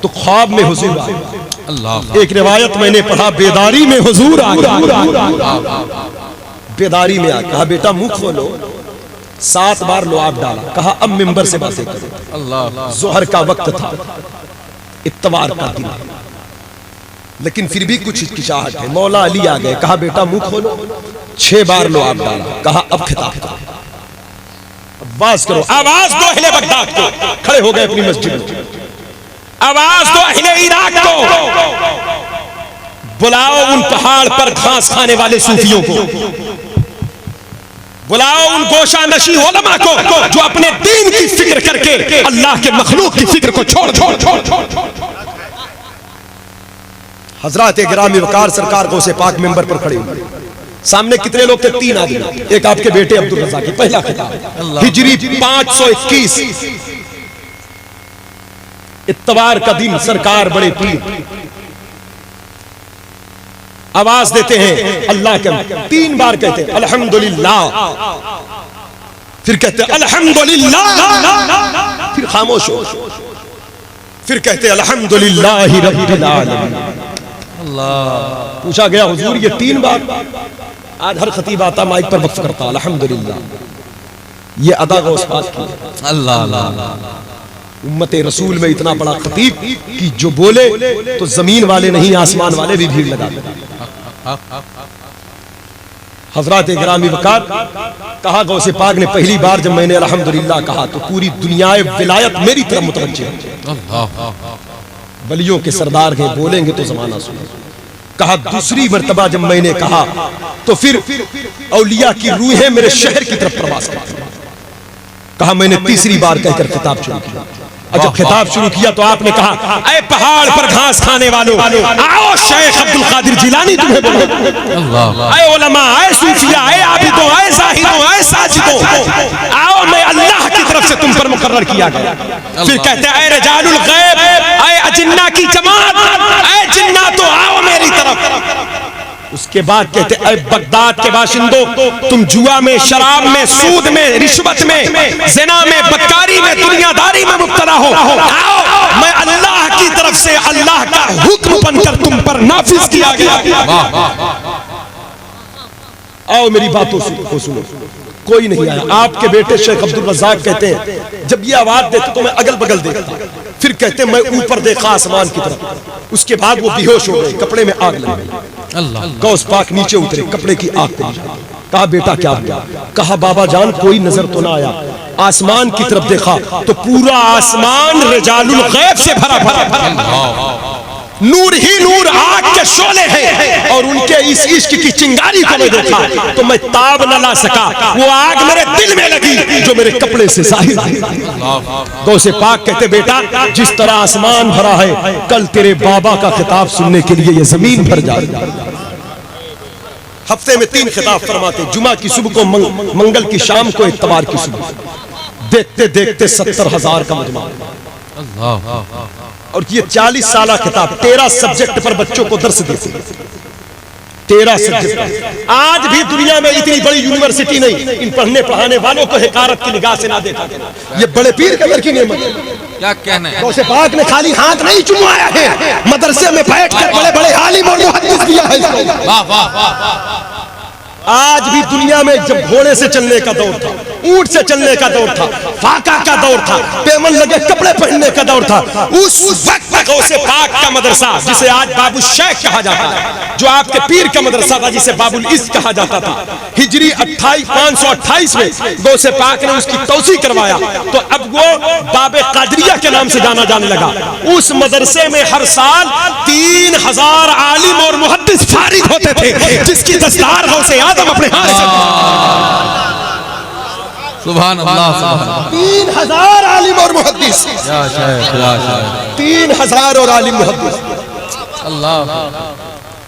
تو خواب میں حضور آئے۔ ایک روایت میں نے پڑھا، بیداری میں حضور آ گئے، بیداری میں آ کہا بیٹا منہ کھولو، 7 بار لعاب ڈالا، کہا اب منبر سے باتیں کرو۔ ظہر کا وقت تھا، اتوار کا دن، لیکن پھر بھی کچھ ہچکچاہٹ ہے۔ مولا علی آ گئے، کہا بیٹا منہ کھولو، 6 بار لعاب ڈالا، کہا اب خطاب کرو، آواز کرو، آواز دو اہل بغداد کو، کھڑے ہو گئے اپنی مسجد میں، آواز دو اہل عراق کو، بلاؤ ان پہاڑ پر گھاس کھانے والے صوفیوں کو، بلاؤ ان گوشہ نشی علماء کو جو اپنے دین کی فکر کر کے اللہ کے مخلوق کی فکر کو چھوڑ۔ حضرات گرامی وقار، سرکار غوث پاک منبر پر کھڑے ہوئے، سامنے کتنے لوگ تھے؟ 3 آدمی، ایک آپ کے بیٹے عبدالرضا کی، پہلا خطاب ہجری 521 اتوار کا دن، سرکار بڑے پیر آواز دیتے ہیں اللہ کے، 3 بار کہتے ہیں الحمدللہ، پھر کہتے ہیں الحمدللہ، پھر خاموش ہو، پھر کہتے ہیں الحمدللہ رب العالمین۔ پوچھا گیا حضور یہ 3 بار؟ آج ہر خطیب آتا مائک پر وقف کرتا الحمدللہ، یہ ادا غوث پاک کی۔ اللہ امت رسول میں اتنا بڑا خطیب کہ جو بولے تو زمین والے نہیں آسمان والے بھی بھیڑ لگا دیں۔ حضرات گرامی وقار، کہا غوث پاک نے پہلی بار جب میں نے الحمدللہ کہا تو پوری دنیا ولایت میری طرف متوجہ ہے، ولیوں کے سردار ہیں، بولیں گے تو زمانہ سنے۔ کہا دوسری مرتبہ جب میں نے کہا تو پھر اولیاء کی روحیں میرے شہر کی طرف پرواز کرتی ہیں۔ کہا میں نے تیسری بار کہہ کر خطاب شروع کیا، اور جب خطاب شروع کیا تو آپ نے کہا اے پہاڑ پر گھاس کھانے والوں، آؤ شیخ عبد القادر جیلانی تمہیں بولے، اے علماء، اے صوفیاء، اے عابدوں، اے زاہدوں، اے ساجدوں، آؤ میں اللہ کی طرف سے تم پر مقرر کیا گیا۔ پھر کہتے ہیں اے رجال الغیب، اے اجنہ کی جماعت، اے جناتو آؤ میری طرف۔ اس کے بعد کہتے اے بغداد کے باشندوں، تم جوا میں، شراب میں، سود میں، رشوت میں، زنا میں، بدکاری میں، دنیا داری میں مبتلا ہو، آؤ میں اللہ کی طرف طرف سے اللہ کا حکم بن کر تم پر نافذ کیا گیا. آؤ میری باتوں کو سنو. کوئی نہیں آیا. آپ کے بیٹے شیخ عبد الرزاق کہتے ہیں جب یہ آواز دیتے تو میں اگل بگل دیکھتا, پھر کہتے ہیں میں اوپر دیکھا آسمان کی طرف, اس کے بعد وہ بے ہوش ہو گئے, کپڑے میں آگ لگ گئی. غوث پاک نیچے اترے, کپڑے کی آگ پہ کہا بیٹا کیا ہوا؟ کہا بابا جان کوئی نظر تو نہ آیا. آسمان کی طرف دیکھا تو پورا آسمان رجال الغیب سے بھرا بھرا, نور ہی نور, آگ کے شعلے ہیں, اور ان کے اس عشق کی چنگاری کو میں دیکھا تو میں تاب نہ لا سکا. وہ آگ میرے دل میں لگی جو میرے کپڑے سے ظاہر ہے. غوث پاک کہتے بیٹا جس طرح آسمان بھرا ہے, کل تیرے بابا کا خطاب سننے کے لیے یہ زمین بھر جائے. ہفتے میں 3 خطاب فرماتے, جمعہ کی صبح کو, منگل کی شام کو, اتوار کی صبح. دیکھتے دیکھتے 70,000 کا مجمع, اور یہ 40 سالہ خطاب 13 سبجیکٹ پر بچوں کو درس دیتے. 13 سبجیکٹ. آج بھی دنیا میں اتنی بڑی یونیورسٹی نہیں, ان پڑھنے پڑھانے والوں کو حقارت کی نگاہ سے نہ دیکھا. یہ بڑے پیر کے گھر کی نعمت ہے. کیا کہنا ہے؟ غوث پاک نے خالی ہاتھ نہیں چموایا ہے, مدرسے میں بیٹھ کر بڑے بڑے عالم اور محدث کیا ہے. واہ واہ واہ. آج بھی دنیا میں جب گھوڑے سے چلنے کا دور تھا, اونٹ سے چلنے کا دور تھا, فاقہ کا دور تھا, پیمن لگے کپڑے پہننے کا دور تھا, اس وقت غوث پاک کا مدرسہ جسے آج باب الشیخ کہا جاتا ہے, جو آپ کے پیر کا مدرسہ تھا جسے باب العز کہا جاتا تھا, ہجری 528 میں غوث پاک نے اس کی توسیع کروایا تو اب وہ باب قادریہ کے نام سے جانا جانے لگا. اس مدرسے میں ہر سال 3000 عالم اور محدث فارغ ہوتے تھے, جس کی دستار غوث آدم اپنے ہاتھ سے. سبحان اللہ, سبحان اللہ. 3000 عالم اور محدث, یا شیخ, یا شیخ. 3000 اور عالم محدث. اللہ.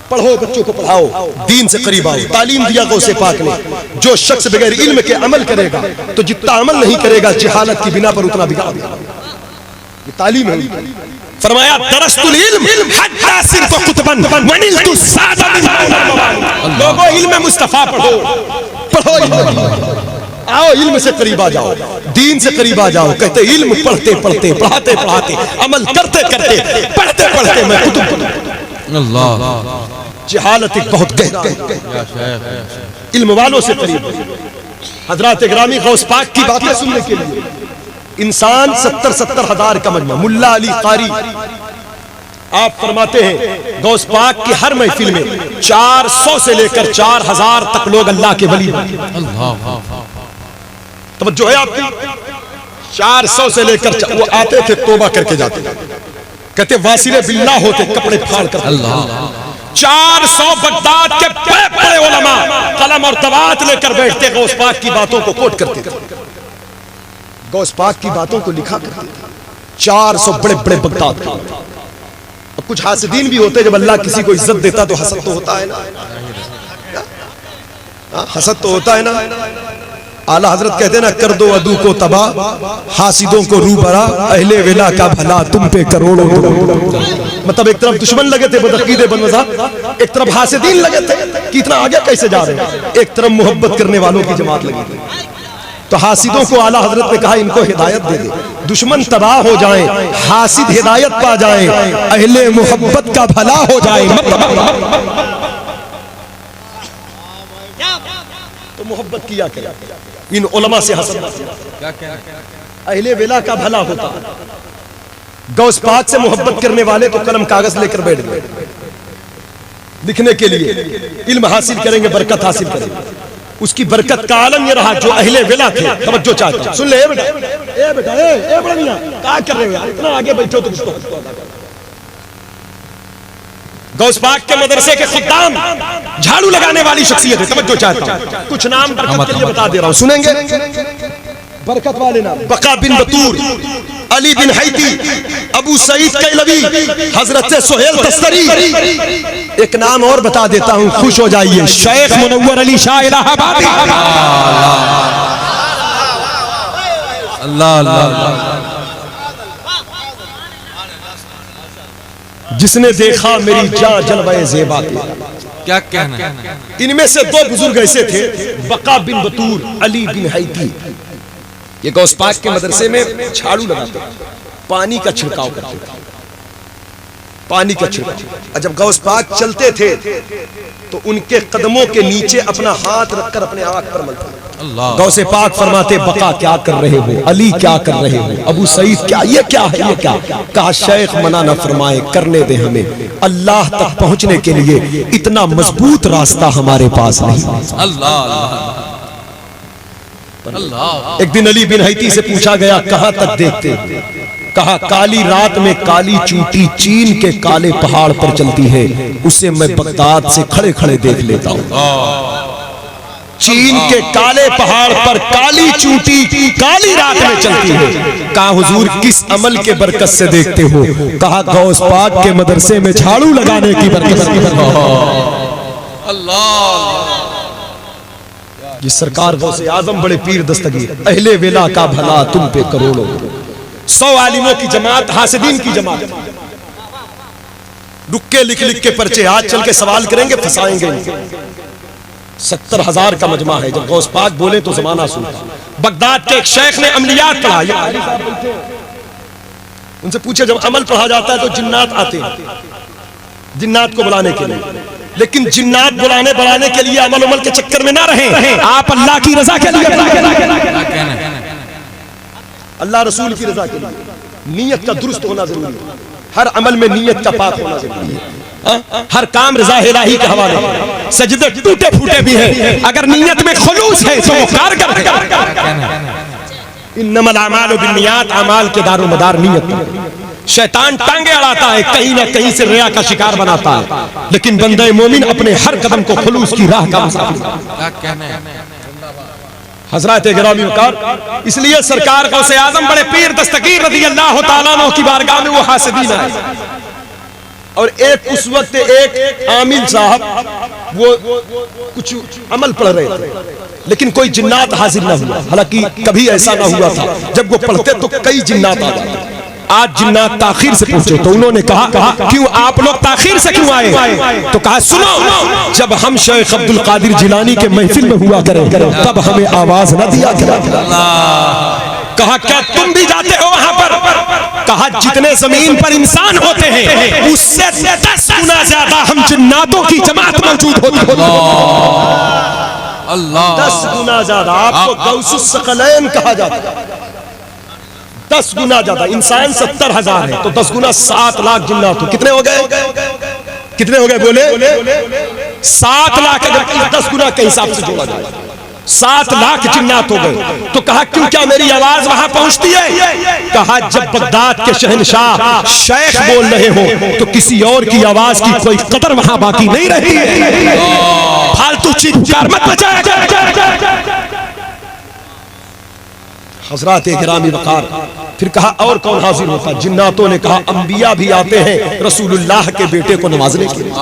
پڑھو, بچوں کو پڑھاؤ, دین سے قریب آؤ. تعلیم دیا غوث پاک نے, جو شخص بغیر علم کے عمل کرے گا تو جتنا عمل نہیں کرے گا جہالت کی بنا پر اتنا بگاڑ دے گا. یہ تعلیم ہے. فرمایا درست العلم حتی صرف قطبن ونلت السادہ. لوگوں علم مصطفیٰ پڑھو, پڑھو علم, آؤ علم سے قریب آ جاؤ, دین سے قریب آ جاؤ. کہتے علم پڑھتے پڑھتے, پڑھاتے پڑھاتے, عمل کرتے کرتے, پڑھتے پڑھتے میں کتب. اللہ. جہالت ایک بہت گہری, علم والوں سے قریب. حضرات گرامی, غوث پاک کی باتیں سننے کے لیے انسان 70 ہزار کا مجمع. ملا علی قاری آپ فرماتے ہیں غوث پاک کی ہر محفل میں 400 سے لے کر 4000 تک لوگ اللہ کے ولی. توجہ ہے آپ کی. 400 سے لے کر وہ آتے تھے توبہ کر کے جاتے, کہتے واصل باللہ ہوتے, کپڑے پھاڑ کر. 400 بغداد کے بڑے بڑے علماء قلم اور دوات لے کر بیٹھتے, غوث پاک کی باتوں کو کوٹ کرتے تھے, غوث پاک کی باتوں کو لکھا کرتے تھے. 400 بڑے بڑے بغداد کے. اور کچھ حاسدین بھی ہوتے, جب اللہ کسی کو عزت دیتا تو حسد تو ہوتا ہے نا, حسد تو ہوتا ہے نا. اعلیٰ حضرت کہتے ہیں نا, کر دو عدو کو تباہ, حاسدوں کو روبرا, اہل ولا کا بھلا تم پہ کروڑوں. مطلب ایک طرف دشمن لگے تھے بدعقیدے بدمذہب, ایک طرف حاسدین لگے تھے کہ اتنا آگے کیسے جا رہے ہیں, ایک طرف محبت کرنے والوں کی جماعت لگی تھی. تو حاسدوں کو اعلیٰ حضرت نے کہا ان کو ہدایت دے دے, دشمن تباہ ہو جائیں, حاسد ہدایت پا جائیں, اہل محبت کا بھلا ہو جائے. تو محبت کیا کرے, ان علماء سے حسد. اہل ولا کا بھلا ہوتا. غوث پاک سے محبت کرنے والے تو قلم کاغذ لے کر بیٹھ گئے لکھنے کے لیے. علم حاصل کریں گے, برکت حاصل کریں گے. اس کی برکت کا عالم یہ رہا جو اہل ولا تھے. توجہ چاہتے, سن لے, اے بیٹا, اے بیٹا, اے بڑا میاں, کیا کر رہے ہو یار, اتنا آگے بیٹھو تو کچھ تو. غوث پاک کے مدرسے کے خدام جھاڑو لگانے والی شخصیت ہے. توجہ چاہتا ہوں, کچھ نام برکت کے لیے بتا دے رہا ہوں, سنیں گے. برکت والے نام, بقا بن بطور, علی بن حیتی, ابو سعید کیلوی, حضرت سہیل تستری. ایک نام اور بتا دیتا ہوں, خوش ہو جائیے, شیخ منور علی شاہ الہ آبادی. اللہ اللہ. جس نے دیکھا میری جاں جلوہ زیبا کے. کیا کہنا ہے؟ ان میں سے 2 بزرگ ایسے تھے, بقا بن بطور, علی بن حیتی. یہ غوث پاک کے مدرسے میں جھاڑو لگاتے, پانی کا چھڑکاؤ کرتے. پانی کا چھڑکاؤ. اور جب غوث پاک چلتے تھے تو ان کے قدموں کے نیچے اپنا ہاتھ رکھ کر اپنے آنکھ پر ملتے. غوث پاک فرماتے بقا کیا کر رہے ہو، علی کیا کر رہے ہو، ابو سعید کیا، یہ کیا ہے، یہ کیا. کہا شیخ منع نہ فرمائے، کرنے دیں ہمیں، اللہ تک پہنچنے کے لیے اتنا مضبوط راستہ ہمارے پاس نہیں. اللہ اللہ. ایک دن علی بن حیتی سے پوچھا گیا کہاں تک دیکھتے؟ کہا کالی رات میں کالی چونٹی چین کے کالے پہاڑ پر چلتی ہے، اسے میں بغداد سے کھڑے کھڑے دیکھ لیتا ہوں. چین کے کالے پہاڑ پر کالی چونٹی کالی رات میں چلتی ہے. کہا حضور کس عمل کے برکت سے دیکھتے ہو؟ کہا غوث پاک کے مدرسے میں جھاڑو لگانے کی برکت سے. اللہ. یہ سرکار غوث اعظم بڑے پیر دستگیر، اہل ولا کا بھلا تم پہ کروڑوں، 100 عالموں کی جماعت، حاسدین کی جماعت، رکے لکھ لکھ کے پرچے، آج چل کے سوال کریں گے پھنسائیں گے. 70,000 کا مجمع ہے. جب غوث پاک بولے تو زمانہ سنتا. بغداد کے ایک شیخ نے عملیات پڑھا، ان سے پوچھے جب عمل پڑھا جاتا ہے تو جنات آتے ہیں جنات کو بلانے کے لیے، لیکن جنات بلانے بلانے کے لیے عمل کے چکر میں نہ رہیں، آپ اللہ کی رضا کے لیے، اللہ رسول کی رضا کے لیے نیت کا درست ہونا ضروری ہے. ہر عمل میں نیت کا پاک ہونا ضروری ہے. ہر کام رضا الہی کے حوالے. سجدے ٹوٹے پھوٹے بھی ہیں، اگر نیت میں خلوص ہے تو وہ کارگر ہے. انما الاعمال بالنیات، اعمال کے دار و مدار نیت. شیطان ٹانگے اڑاتا ہے، کہیں نہ کہیں سے ریا کا شکار بناتا ہے، لیکن بندہ مومن اپنے ہر قدم کو خلوص کی راہ کا مسافر. حضرات گرامی وقار، اس لیے سرکار غوث اعظم بڑے پیر دستگیر رضی اللہ تعالیٰ عنہ کی بارگاہ میں وہ حاسدین آئے، اور ایک اس وقت ایک عامل صاحب وہ کچھ عمل پڑھ رہے تھے، لیکن کوئی جنات حاضر نہ ہوا. حالانکہ کبھی ایسا نہ ہوا تھا، جب وہ پڑھتے تو کئی جنات آ جاتے. آج جنات تاخیر سے پہنچے تو انہوں نے کہا کیوں آپ لوگ تاخیر سے کیوں آئے؟ تو کہا سنو، جب ہم شیخ عبد القادر جیلانی کے محفل میں ہوا کریں تب ہمیں آواز نہ دیا کریں. کہا کیا تم بھی جاتے ہو وہاں پر؟ کہا جتنے زمین پر انسان ہوتے ہیں اس سے 10 گنا زیادہ ہم جناتوں کی جماعت موجود ہوتی ہے. اللہ 10 گنا زیادہ. آپ کو غوث الثقلین کہا جاتا ہے. 10 گنا زیادہ. انسان 70,000 ہے تو 10 گنا 7 لاکھ جنات ہو. کتنے ہو گئے؟ کتنے ہو گئے بولے؟ 7 لاکھ. اگر 10 گنا کے حساب سے جوڑا جائے 7 لاکھ جنات ہو گئے. تو کہا کیوں کیا میری آواز وہاں پہنچتی ہے؟ کہا جب بغداد کے شہنشاہ شیخ بول رہے ہو تو کسی اور کی آواز کی کوئی قدر وہاں باقی نہیں رہتی. فالتو چیخ پکار مت بجایا. حضرات گرامی وقار، پھر کہا اور کون حاضر ہوتا؟ جناتوں نے کہا انبیاء بھی آتے ہیں رسول اللہ کے بیٹے کو نوازنے کے لیے،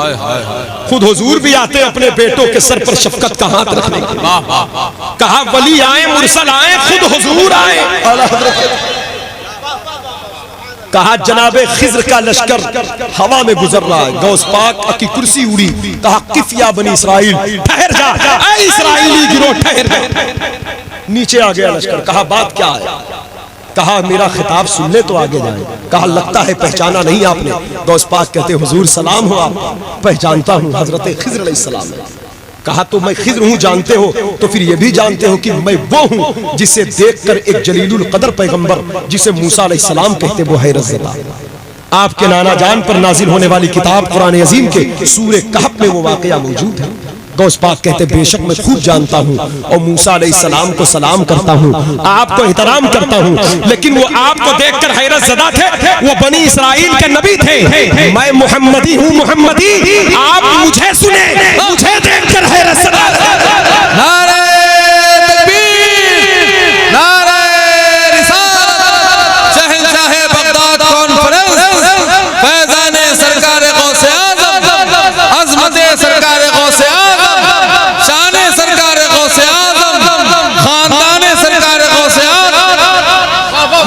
خود حضور بھی آتے ہیں اپنے بیٹوں کے سر پر شفقت کا ہاتھ رکھنے کے لیے. کہا ولی آئے، مرسل آئے، خود حضور آئے. کہا جناب خضر کا لشکر ہوا میں گزر رہا ہے، غوث پاک کی کرسی اڑی. کہا قف یا بنی اسرائیل، ٹھہر جا اے اسرائیلی گروہ ٹھہر جا. نیچے آ گیا لشکر. کہا بات کیا ہے؟ کہا میرا خطاب سن لے تو آگے جائیں. کہا لگتا ہے پہچانا نہیں آپ نے. غوث پاک کہتے حضور سلام ہو، آپ پہچانتا ہوں حضرت خضر علیہ السلام. کہا تو میں خضر ہوں جانتے ہو تو پھر یہ بھی جانتے ہو کہ میں وہ ہوں جسے دیکھ کر ایک جلیل القدر پیغمبر جسے موسیٰ علیہ السلام کہتے وہ حیرت زدہ. آپ کے نانا جان پر نازل ہونے والی کتاب قرآن عظیم کے سورہ کہف میں وہ واقعہ موجود ہے. غوث پاک کہتے بے شک میں خوب جانتا ہوں اور موسیٰ علیہ السلام کو سلام کرتا ہوں، آپ کو احترام کرتا ہوں، لیکن وہ آپ کو دیکھ کر حیرت زدہ تھے. وہ بنی اسرائیل کے نبی تھے، میں محمدی ہوں، محمدی. آپ مجھے سنیں، مجھے دیکھ کر حیرت زدہ تھے. نعرہ تکبیر، نعرہ رسالت، شہنشاہ بغداد کانفرنس، فیضان سرکار غوث اعظم، عظمت سرکار غوث اعظم، شان سرکار غوث اعظم، خاندان سرکار غوث اعظم.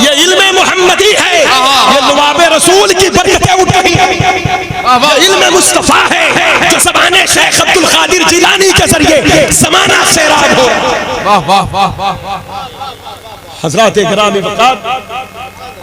یہ علم محمدی ہے، یہ لباب رسول کی برکتیں اٹھ رہی ہیں. علم مصطفیٰ ہے جو زبان شیخ عبد القادر جیلانی کے ذریعے زمانہ سیراب ہو. واہ واہ واہ واہ. حضرات گرامی وقار،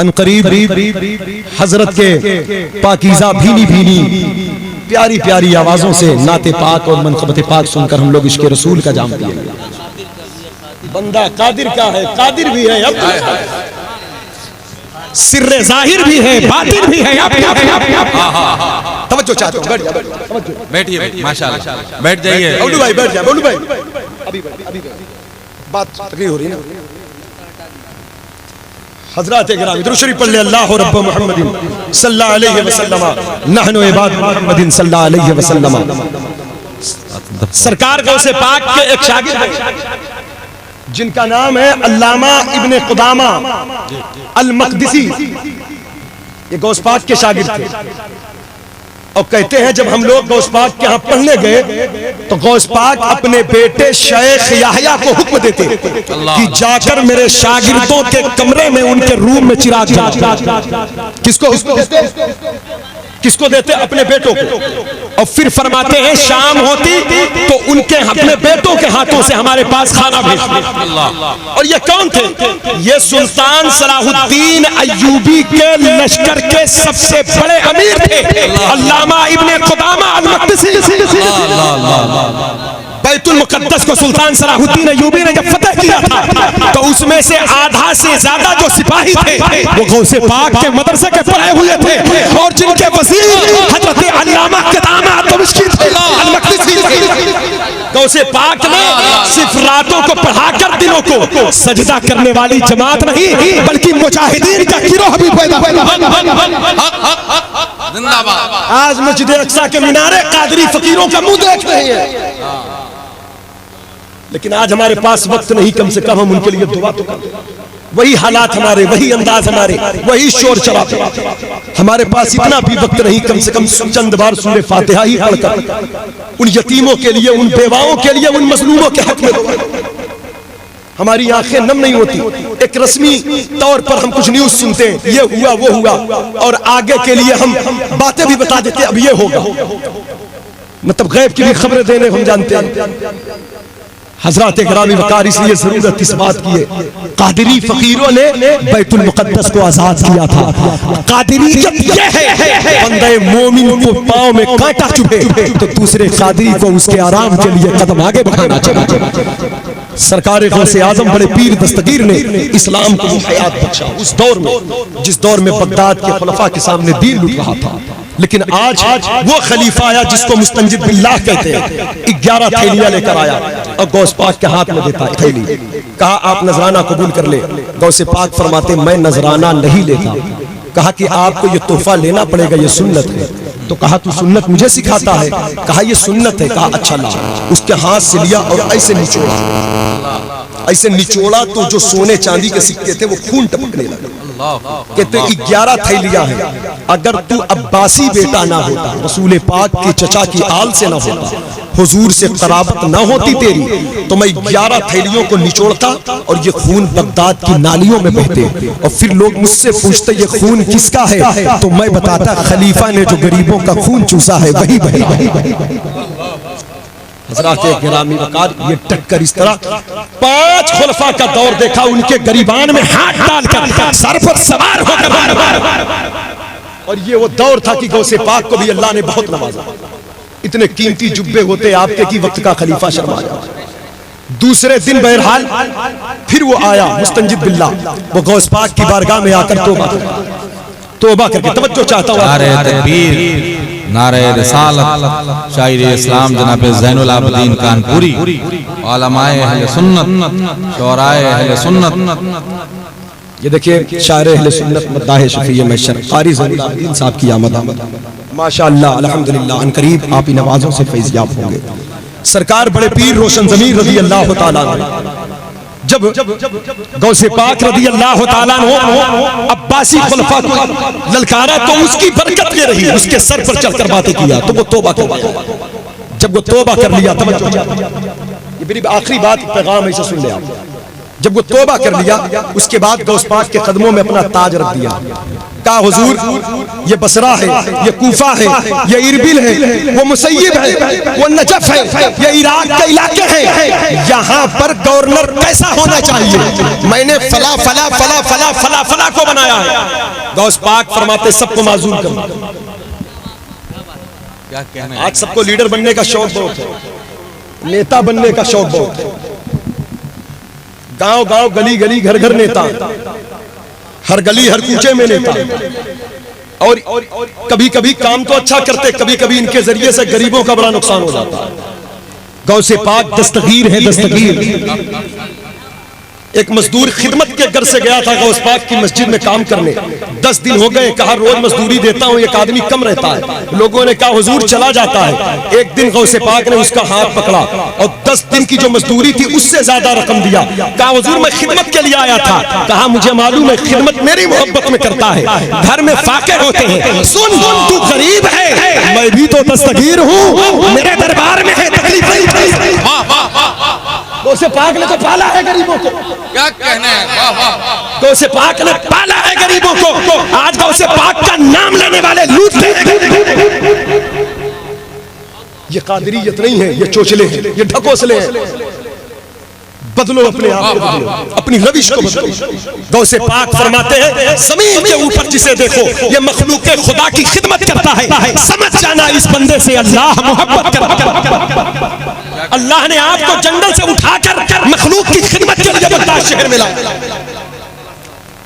انقریب حضرت کے پاکیزہ بھینی بھینی پیاری پیاری آوازوں سے نعت پاک اور منقبت پاک سن کر ہم لوگ عشق رسول کا جام پیے. بندہ قادر کا ہے، قادر بھی ہے، سر ظاہر بھی ہے، باطن بھی ہے. توجہ چاہتے ہو، بیٹھیے ماشاءاللہ، بیٹھ جائیے. بولو بھائی بیٹھ جائے، بولو بھائی ابھی بات تقریر ہو رہی ہے نا. حضرات گرامی درود شریف پڑھ لے. اللہ رب محمد صلی اللہ علیہ وسلم نحن عباد محمد صلی اللہ علیہ وسلم. سرکار غوث پاک کے ایک شاگرد ہیں جن کا نام ہے علامہ ابن قدامہ المقدسی. یہ غوث پاک کے شاگرد تھے اور کہتے ہیں جب ہم لوگ غوث پاک کے ہاں پڑھنے گئے تو غوث پاک اپنے بیٹے شیخ یحییٰ کو حکم دیتے کہ جا کر میرے شاگردوں کے کمرے میں ان کے روم میں چراغ جلا. کس کو دیتے؟ اپنے بیٹوں کو. اور پھر فرماتے ہیں شام ہوتی تو ان کے اپنے بیٹوں کے ہاتھوں سے ہمارے پاس کھانا بھیجتے. اور یہ کون تھے؟ یہ سلطان صلاح الدین ایوبی کے لشکر کے سب سے بڑے امیر تھے علامہ ابن قدامہ المقدسی. بیت المقدس کو سلطان صلاح الدین ایوبی نے جب فتح کیا تھا تو اس میں سے آدھا سے زیادہ جو سپاہی تھے وہ غوث پاک کے مدرسے کے پڑھے ہوئے تھے اور جن کے وزیر حضرت علامہ قدامہ دمشقی تھے المقدسی. غوث پاک نے صرف راتوں کو پڑھا کر دنوں کو سجدہ کرنے والی جماعت نہیں بلکہ مجاہدین کا گروہ بھی پیدا کیا. آج مسجد اقصی کے مینارے قادری فقیروں کا منہ دیکھ رہے ہیں لیکن آج ہمارے پاس وقت نہیں. کم سے کم ہم ان کے لیے دعا تو کریں. وہی حالات ہمارے، وہی انداز ہمارے، وہی شور شرابہ. ہمارے پاس اتنا بھی وقت نہیں کم سے کم چند بار سورہ فاتحہ ہی پڑھ کر ان یتیموں کے لیے، ان بیواؤں کے لیے، ان مظلوموں کے حق میں ہماری آنکھیں نم نہیں ہوتی. ایک رسمی طور پر ہم کچھ نیوز سنتے ہیں یہ ہوا وہ ہوا اور آگے کے لیے ہم باتیں بھی بتا دیتے اب یہ ہوگا. مطلب غیب کی بھی خبریں دینے ہم جانتے ہیں. حضرات گرامی وقار اس لیے ضرورت اس بات کی ہے قادری فقیروں نے بیت المقدس کو آزاد کیا تھا. قادریت یہ ہے بندے مومن کو پاؤں میں کانٹا چبھے تو دوسرے قادری کو اس کے آرام کے لیے قدم آگے بڑھانا چاہیے. سرکار غوث اعظم بڑے پیر دستگیر نے اسلام کو حیات بخشا اس دور میں جس دور میں بغداد کے خلفاء کے سامنے دین لٹ رہا تھا. لیکن آج وہ خلیفہ آیا جس کو مستنجد باللہ کہتے ہیں 11 تھیلیاں لے کر آیا اور غوث پاک کے ہاتھ میں دیتا ہے تھیلی. کہا آپ نذرانہ قبول کر لے. غوث پاک فرماتے میں نذرانہ نہیں لیتا. کہا کہ آپ کو یہ تحفہ لینا پڑے گا، یہ سنت ہے. تو کہا تو سنت مجھے سکھاتا ہے؟ کہا یہ سنت ہے. کہا اچھا لا. اس کے ہاتھ سے لیا اور ایسے نچوڑا تو جو سونے چاندی کے سکے تھے وہ خون ٹپکنے لگے. کہتے 11 تھیلیاں ہیں. اگر تو عباسی بیٹا نہ ہوتا، رسول پاک کے چچا کی آل سے نہ ہوتا، حضور سے قرابت نہ ہوتی تیری تو میں 11 تھیلیوں کو نچوڑتا اور یہ خون بغداد کی نالیوں میں بہتے اور پھر لوگ مجھ سے پوچھتے یہ خون کس کا ہے تو میں بتاتا خلیفہ نے جو غریبوں کا خون چوسا ہے وہی بہے. حضرات گرامی وقار یہ ٹک کر اس طرح 5 خلفاء کا دور دیکھا. ان کے گریبان میں ہاتھ ڈال کر سر پر سوار ہو کر اور یہ وہ دور تھا کہ غوث پاک کو بھی اللہ نے بہت نوازا. اتنے قیمتی جبے ہوتے آپ کے کی وقت کا خلیفہ شرما جائے. دوسرے دن بہرحال پھر وہ آیا مستنجد باللہ. وہ غوث پاک کی بارگاہ میں آ کر توبہ کر کے توجہ چاہتا ہوں. نعرہ تکبیر، نعرہ رسالت، شاعر اسلام جناب زین العابدین کانپوری، علماء اہل سنت، شعراء اہل سنت. یہ دیکھیں شاعر اہل سنت مداح شفیع محشر قاری زین العابدین صاحب کی آمد ماشاءاللہ الحمدللہ. ان قریب آپ ان نوازوں سے فیض یاب ہوں گے. سرکار بڑے پیر روشن ضمیر رضی اللہ تعالیٰ عنہ جب غوث پاک رضی اللہ تعالیٰ عنہ عباسی خلفاء کو للکارا تو اس کی برکت یہ رہی اس کے سر پر چل کر باتیں کیا تو وہ توبہ کر لیا. جب وہ توبہ کر لیا یہ میری آخری بات پیغام ایسا سن لے آپ. جب وہ توبہ کر لیا اس کے بعد غوث پاک کے قدموں میں اپنا تاج رکھ دیا. کہا حضور یہ بصرہ ہے, یہ کوفہ ہے, یہ اربل ہے, وہ مسیب ہے, وہ نجف ہے, یہ عراق کے علاقے ہیں, یہاں پر گورنر کیسا ہونا چاہیے, میں نے فلا فلا فلا فلا فلا فلا کو بنایا ہے. غوث پاک فرماتے سب کو معزول کرنا. آج سب کو لیڈر بننے کا شوق بہت ہے, نیتا بننے کا شوق بہت ہے. گاؤں گاؤں گلی گلی گھر گھر نیتا, ہر گلی ہر کوچے میں نیتا. اور کبھی کبھی کام تو اچھا کرتے, کبھی کبھی ان کے ذریعے سے غریبوں کا بڑا نقصان ہو جاتا ہے. غوث پاک دستگیر ہے, دستگیر. ایک مزدور خدمت کے گھر سے گیا تھا غوث پاک کی مسجد میں کام کرنے. 10 دن ہو گئے, کہا روز مزدوری دیتا ہوں, ایک آدمی کم رہتا ہے. لوگوں نے کہا حضور چلا جاتا ہے. ایک دن غوث پاک نے اس کا ہاتھ پکڑا اور 10 دن کی جو مزدوری تھی اس سے زیادہ رقم دیا. کہا حضور میں خدمت کے لیے آیا تھا. کہا مجھے معلوم ہے خدمت میری محبت میں کرتا ہے, گھر میں فاقے ہوتے ہیں. سن تو غریب ہے, میں بھی تو دستگیر ہوں, میرے دربار میں ہے تکلیف. غوث پاک نے تو پالا ہے غریبوں کو, کیا کہنا ہے, غوث پاک نے پالا ہے غریبوں کو. آج غوث پاک کا نام لینے والے لوٹتے ہیں. یہ قادریت نہیں ہے, یہ چوچلے ہیں, یہ ڈھکوسلے ہیں. بدلو اپنے آپ کو, بدلو اپنی روش کو بدلو. غوث پاک فرماتے ہیں زمین کے اوپر جسے دیکھو یہ مخلوق خدا کی خدمت کرتا ہے, سمجھ جانا اس بندے سے اللہ محبت کرتا. اللہ نے آپ کو جنگل سے اٹھا کر مخلوق کی خدمت کے لیے بغداد شہر میں لایا.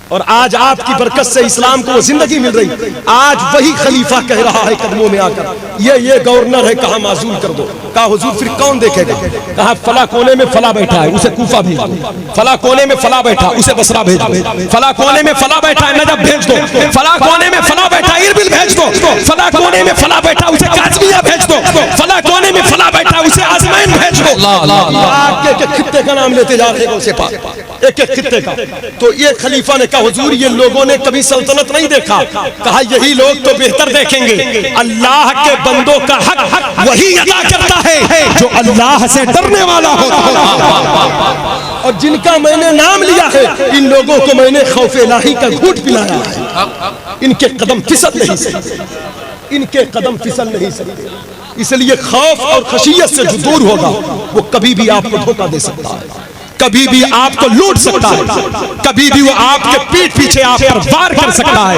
اور آج آپ کی برکت سے اسلام کو زندگی مل رہی. آج وہی خلیفہ کہہ رہا ہے قدموں میں آ کر یہ گورنر ہے, کہا معزول کر دو. کہا حضور پھر کون دیکھے گا. کہا فلاں کونے میں فلاں بیٹھا ہے, اسے کوفہ بھیج دو. فلاں کونے میں فلاں بیٹھا, اسے بصرہ بھیج دو. فلاں کونے میں فلاں بیٹھا ہے, نجف بھیج دو. فلاں کونے میں فلاں بیٹھا ہے, اربل بھیج دو. فلاں کونے میں فلاں بیٹھا, اسے قاسمیہ بھیج دو. فلاں کونے میں فلاں بیٹھا, اسے آزمین بھیج دو. ایک ایک خطے کا نام لیتے جا رہے ہیں غوث پاک, ایک ایک خطے کا. تو یہ خلیفہ نے کہا حضور یہ لوگوں نے کبھی سلطنت نہیں دیکھا. کہا یہی لوگ تو بہتر دیکھیں گے. اللہ کے بندوں کا حق وہی ادا کرتا ہے جو اللہ سے ڈرنے والا ہوتا. اور جن کا میں نے نام لیا ہے ان لوگوں کو میں نے خوف الہی کا گھوٹ پلایا ہے. ان کے قدم پھسل نہیں سکتے, ان کے قدم پھسل نہیں سکتے. اس لیے خوف اور خشیت سے جو دور ہوگا وہ کبھی بھی آپ کو دھوکہ دے سکتا ہے, کبھی بھی آپ کو لوٹ سکتا ہے, کبھی بھی وہ آپ کے پیٹ پیچھے آپ پر وار کر سکتا ہے.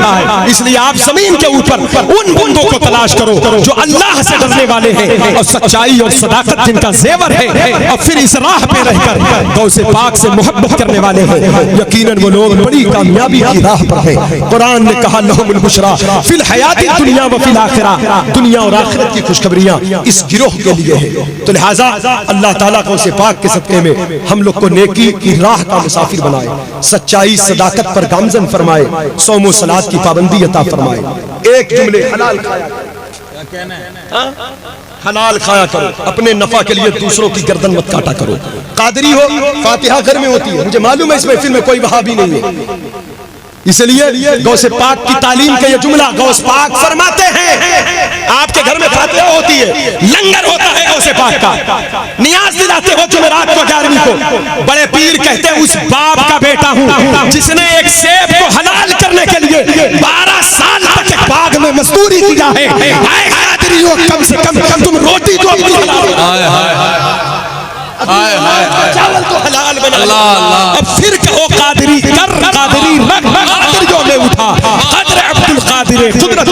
اس لیے آپ زمین کے اوپر ان بندوں کو تلاش کرو جو اللہ سے ڈرنے والے ہیں اور سچائی اور صداقت جن کا زیور ہے, اور پھر اس راہ پہ رہ کر غوث پاک سے محبت کرنے والے ہیں. یقیناً وہ لوگ بڑی کامیابی کی راہ پر ہیں. قرآن نے کہا لہم البشریٰ فی الحیات الدنیا و فی الآخرہ, دنیا اور آخرت کی خوشخبریاں اس گروہ کے لیے ہیں. تو لہٰذا اللہ تعالیٰ غوث پاک کے صدقے میں ہم لوگ کو نیکی کی راہ کا مسافر بنائے, سچائی صداقت پر گامزن فرمائے, صوم و صلاۃ کی پابندی عطا فرمائے. ایک جملے حلال کھایا, حلال کھایا کرو, اپنے نفع کے لیے دوسروں کی گردن مت کاٹا کرو. قادری ہو فاتحہ گھر میں ہوتی ہے, مجھے معلوم ہے اس محفل میں کوئی وہابی نہیں ہے, اس لیے غوث پاک کی تعلیم کا یہ جملہ غوث پاک فرماتے ہیں آپ کے گھر میں فاتحہ ہوتی ہے, لنگر ہوتا ہے غوث پاک کا, نیاز دلاتے ہو جمعرات کو 11ویں کو. بڑے پیر کہتے ہیں اس باپ کا بیٹا ہوں جس نے ایک سیب کو حلال کرنے کے لیے 12 سال تک ایک باغ میں مزدوری کیا ہے. اے قادریوں کم سے کم تم روٹی تو اپنی چاول تو حلال بنا. اب پھر کہو قادری کر, قادری رکھ, قادریوں میں اٹھا, قدر عبد القادر قدرت